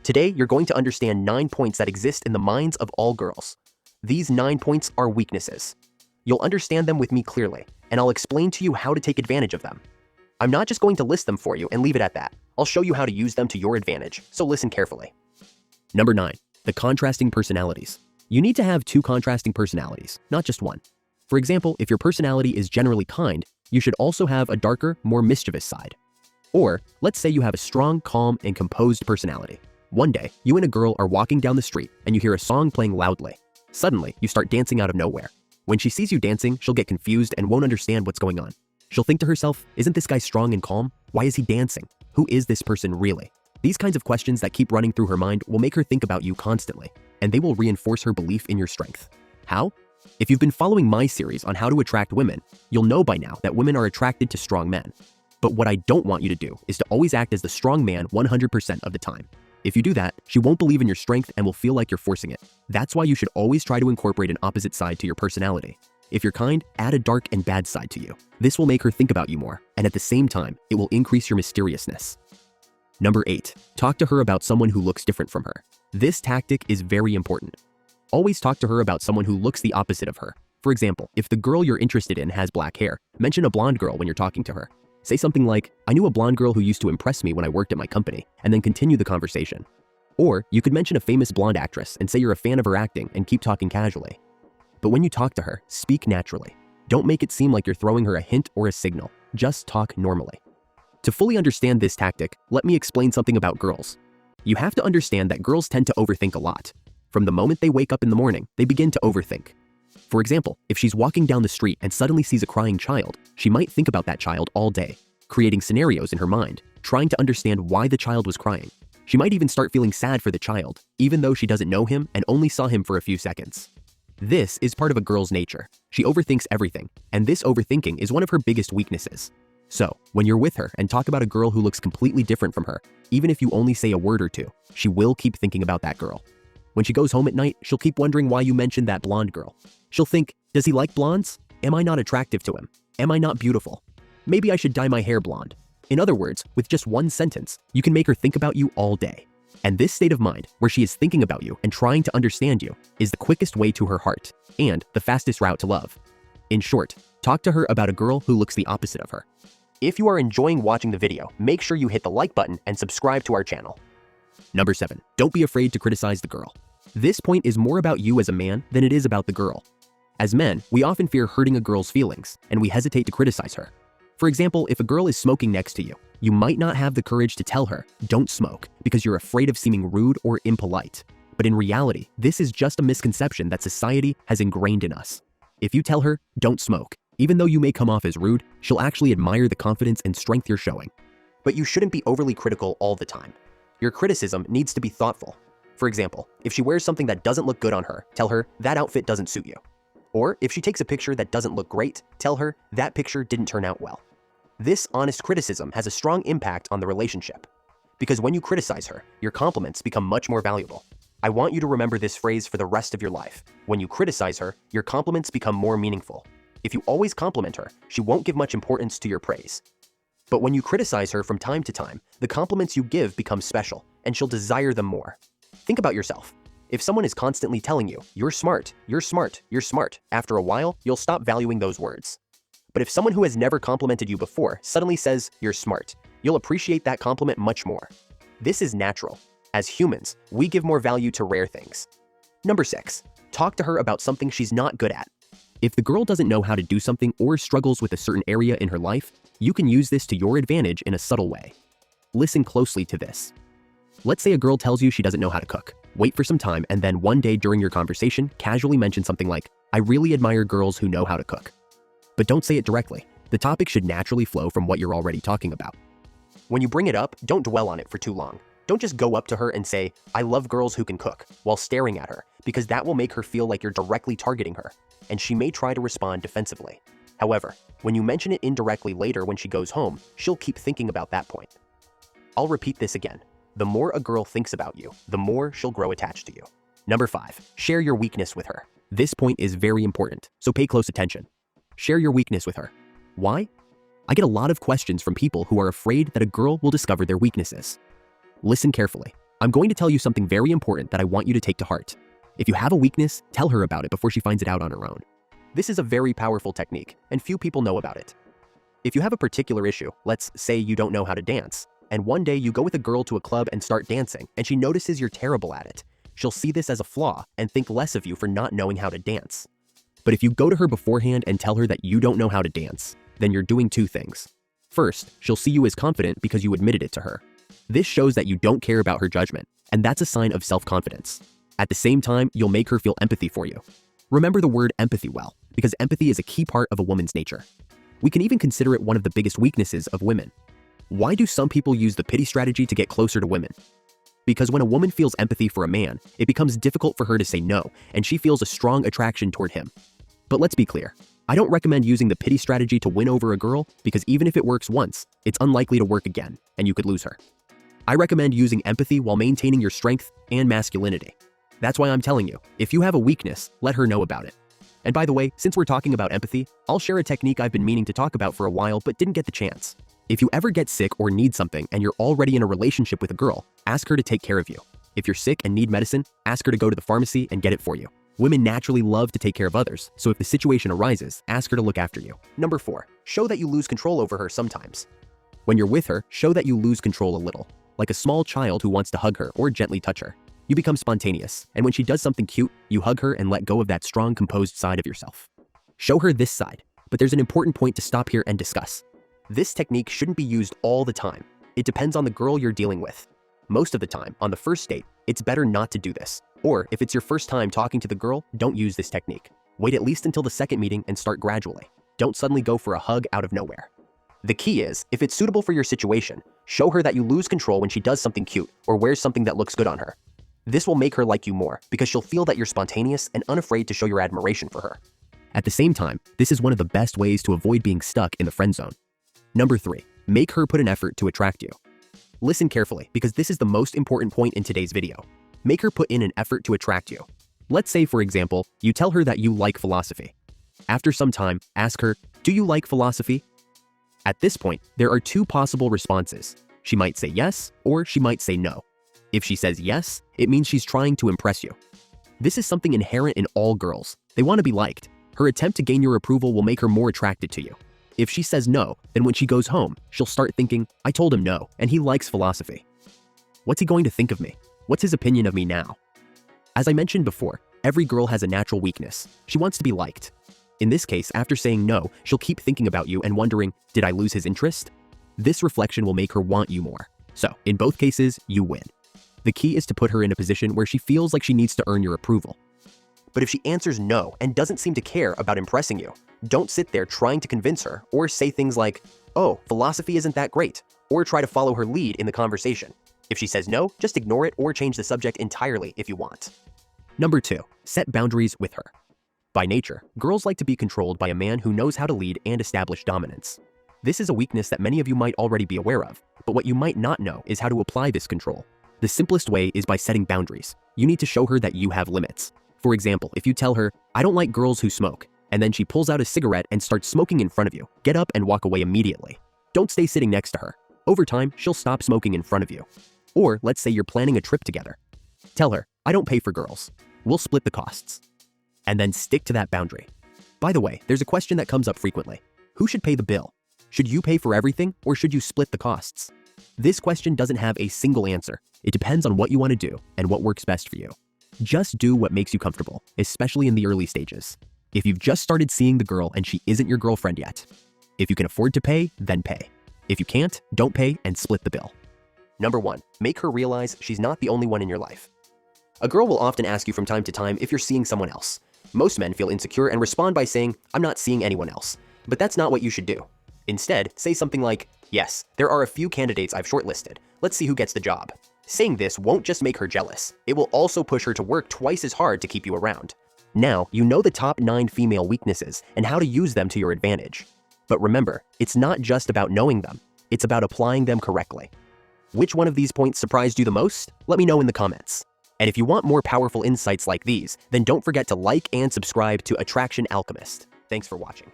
Today, you're going to understand 9 points that exist in the minds of all girls. These 9 points are weaknesses. You'll understand them with me clearly, and I'll explain to you how to take advantage of them. I'm not just going to list them for you and leave it at that. I'll show you how to use them to your advantage, so listen carefully. Number 9. The contrasting personalities. You need to have 2 contrasting personalities, not just one. For example, if your personality is generally kind, you should also have a darker, more mischievous side. Or, let's say you have a strong, calm, and composed personality. One day, you and a girl are walking down the street and you hear a song playing loudly. Suddenly, you start dancing out of nowhere. When she sees you dancing, she'll get confused and won't understand what's going on. She'll think to herself, isn't this guy strong and calm? Why is he dancing? Who is this person really? These kinds of questions that keep running through her mind will make her think about you constantly, and they will reinforce her belief in your strength. How? If you've been following my series on how to attract women, you'll know by now that women are attracted to strong men. But what I don't want you to do is to always act as the strong man 100% of the time. If you do that, she won't believe in your strength and will feel like you're forcing it. That's why you should always try to incorporate an opposite side to your personality. If you're kind, add a dark and bad side to you. This will make her think about you more, and at the same time, it will increase your mysteriousness. Number 8. Talk to her about someone who looks different from her. This tactic is very important. Always talk to her about someone who looks the opposite of her. For example, if the girl you're interested in has black hair, mention a blonde girl when you're talking to her. Say something like, I knew a blonde girl who used to impress me when I worked at my company, and then continue the conversation. Or you could mention a famous blonde actress and say you're a fan of her acting and keep talking casually. But when you talk to her, speak naturally. Don't make it seem like you're throwing her a hint or a signal. Just talk normally. To fully understand this tactic, let me explain something about girls. You have to understand that girls tend to overthink a lot. From the moment they wake up in the morning, they begin to overthink. For example, if she's walking down the street and suddenly sees a crying child, she might think about that child all day, creating scenarios in her mind, trying to understand why the child was crying. She might even start feeling sad for the child, even though she doesn't know him and only saw him for a few seconds. This is part of a girl's nature. She overthinks everything, and this overthinking is one of her biggest weaknesses. So, when you're with her and talk about a girl who looks completely different from her, even if you only say a word or two, she will keep thinking about that girl. When she goes home at night, she'll keep wondering why you mentioned that blonde girl. She'll think, does he like blondes? Am I not attractive to him? Am I not beautiful? Maybe I should dye my hair blonde. In other words, with just one sentence, you can make her think about you all day. And this state of mind, where she is thinking about you and trying to understand you, is the quickest way to her heart and the fastest route to love. In short, talk to her about a girl who looks the opposite of her. If you are enjoying watching the video, make sure you hit the like button and subscribe to our channel. Number 7. Don't be afraid to criticize the girl. This point is more about you as a man than it is about the girl. As men, we often fear hurting a girl's feelings, and we hesitate to criticize her. For example, if a girl is smoking next to you, you might not have the courage to tell her, don't smoke, because you're afraid of seeming rude or impolite. But in reality, this is just a misconception that society has ingrained in us. If you tell her, don't smoke, even though you may come off as rude, she'll actually admire the confidence and strength you're showing. But you shouldn't be overly critical all the time. Your criticism needs to be thoughtful. For example, if she wears something that doesn't look good on her, tell her, that outfit doesn't suit you. Or if she takes a picture that doesn't look great, tell her, that picture didn't turn out well. This honest criticism has a strong impact on the relationship. Because when you criticize her, your compliments become much more valuable. I want you to remember this phrase for the rest of your life. When you criticize her, your compliments become more meaningful. If you always compliment her, she won't give much importance to your praise. But when you criticize her from time to time, the compliments you give become special, and she'll desire them more. Think about yourself. If someone is constantly telling you, you're smart, you're smart, you're smart, after a while, you'll stop valuing those words. But if someone who has never complimented you before suddenly says, you're smart, you'll appreciate that compliment much more. This is natural. As humans, we give more value to rare things. Number 6. Talk to her about something she's not good at. If the girl doesn't know how to do something or struggles with a certain area in her life, you can use this to your advantage in a subtle way. Listen closely to this. Let's say a girl tells you she doesn't know how to cook. Wait for some time and then one day during your conversation, casually mention something like, I really admire girls who know how to cook. But don't say it directly. The topic should naturally flow from what you're already talking about. When you bring it up, don't dwell on it for too long. Don't just go up to her and say, I love girls who can cook, while staring at her, because that will make her feel like you're directly targeting her, and she may try to respond defensively. However, when you mention it indirectly later when she goes home, she'll keep thinking about that point. I'll repeat this again. The more a girl thinks about you, the more she'll grow attached to you. Number 5. Share your weakness with her. This point is very important, so pay close attention. Share your weakness with her. Why? I get a lot of questions from people who are afraid that a girl will discover their weaknesses. Listen carefully. I'm going to tell you something very important that I want you to take to heart. If you have a weakness, tell her about it before she finds it out on her own. This is a very powerful technique, and few people know about it. If you have a particular issue, let's say you don't know how to dance, and one day you go with a girl to a club and start dancing, and she notices you're terrible at it, she'll see this as a flaw and think less of you for not knowing how to dance. But if you go to her beforehand and tell her that you don't know how to dance, then you're doing two things. First, she'll see you as confident because you admitted it to her. This shows that you don't care about her judgment, and that's a sign of self-confidence. At the same time, you'll make her feel empathy for you. Remember the word empathy well, because empathy is a key part of a woman's nature. We can even consider it one of the biggest weaknesses of women. Why do some people use the pity strategy to get closer to women? Because when a woman feels empathy for a man, it becomes difficult for her to say no, and she feels a strong attraction toward him. But let's be clear, I don't recommend using the pity strategy to win over a girl because even if it works once, it's unlikely to work again, and you could lose her. I recommend using empathy while maintaining your strength and masculinity. That's why I'm telling you, if you have a weakness, let her know about it. And by the way, since we're talking about empathy, I'll share a technique I've been meaning to talk about for a while but didn't get the chance. If you ever get sick or need something and you're already in a relationship with a girl, ask her to take care of you. If you're sick and need medicine, ask her to go to the pharmacy and get it for you. Women naturally love to take care of others, so if the situation arises, ask her to look after you. Number 4, show that you lose control over her sometimes. When you're with her, show that you lose control a little, like a small child who wants to hug her or gently touch her. You become spontaneous, and when she does something cute, you hug her and let go of that strong, composed side of yourself. Show her this side, but there's an important point to stop here and discuss. This technique shouldn't be used all the time. It depends on the girl you're dealing with. Most of the time, on the first date, it's better not to do this. Or if it's your first time talking to the girl, don't use this technique. Wait at least until the second meeting and start gradually. Don't suddenly go for a hug out of nowhere. The key is, if it's suitable for your situation, show her that you lose control when she does something cute or wears something that looks good on her. This will make her like you more because she'll feel that you're spontaneous and unafraid to show your admiration for her. At the same time, this is one of the best ways to avoid being stuck in the friend zone. Number 3, make her put an effort to attract you. Listen carefully because this is the most important point in today's video. Make her put in an effort to attract you. Let's say, for example, you tell her that you like philosophy. After some time, ask her, "Do you like philosophy?" At this point, there are two possible responses. She might say yes, or she might say no. If she says yes, it means she's trying to impress you. This is something inherent in all girls. They want to be liked. Her attempt to gain your approval will make her more attracted to you. If she says no, then when she goes home, she'll start thinking, "I told him no, and he likes philosophy. What's he going to think of me? What's his opinion of me now?" As I mentioned before, every girl has a natural weakness. She wants to be liked. In this case, after saying no, she'll keep thinking about you and wondering, did I lose his interest? This reflection will make her want you more. So, in both cases, you win. The key is to put her in a position where she feels like she needs to earn your approval. But if she answers no and doesn't seem to care about impressing you, don't sit there trying to convince her or say things like, "Oh, philosophy isn't that great," or try to follow her lead in the conversation. If she says no, just ignore it or change the subject entirely if you want. Number 2, set boundaries with her. By nature, girls like to be controlled by a man who knows how to lead and establish dominance. This is a weakness that many of you might already be aware of, but what you might not know is how to apply this control. The simplest way is by setting boundaries. You need to show her that you have limits. For example, if you tell her, "I don't like girls who smoke," and then she pulls out a cigarette and starts smoking in front of you, get up and walk away immediately. Don't stay sitting next to her. Over time, she'll stop smoking in front of you. Or let's say you're planning a trip together. Tell her, "I don't pay for girls. We'll split the costs." And then stick to that boundary. By the way, there's a question that comes up frequently. Who should pay the bill? Should you pay for everything, or should you split the costs? This question doesn't have a single answer. It depends on what you want to do and what works best for you. Just do what makes you comfortable, especially in the early stages. If you've just started seeing the girl and she isn't your girlfriend yet. If you can afford to pay, then pay. If you can't, don't pay and split the bill. Number 1, make her realize she's not the only one in your life. A girl will often ask you from time to time if you're seeing someone else. Most men feel insecure and respond by saying, "I'm not seeing anyone else." But that's not what you should do. Instead, say something like, "Yes, there are a few candidates I've shortlisted. Let's see who gets the job." Saying this won't just make her jealous. It will also push her to work twice as hard to keep you around. Now, you know the top 9 female weaknesses and how to use them to your advantage. But remember, it's not just about knowing them. It's about applying them correctly. Which one of these points surprised you the most? Let me know in the comments. And if you want more powerful insights like these, then don't forget to like and subscribe to Attraction Alchemist. Thanks for watching.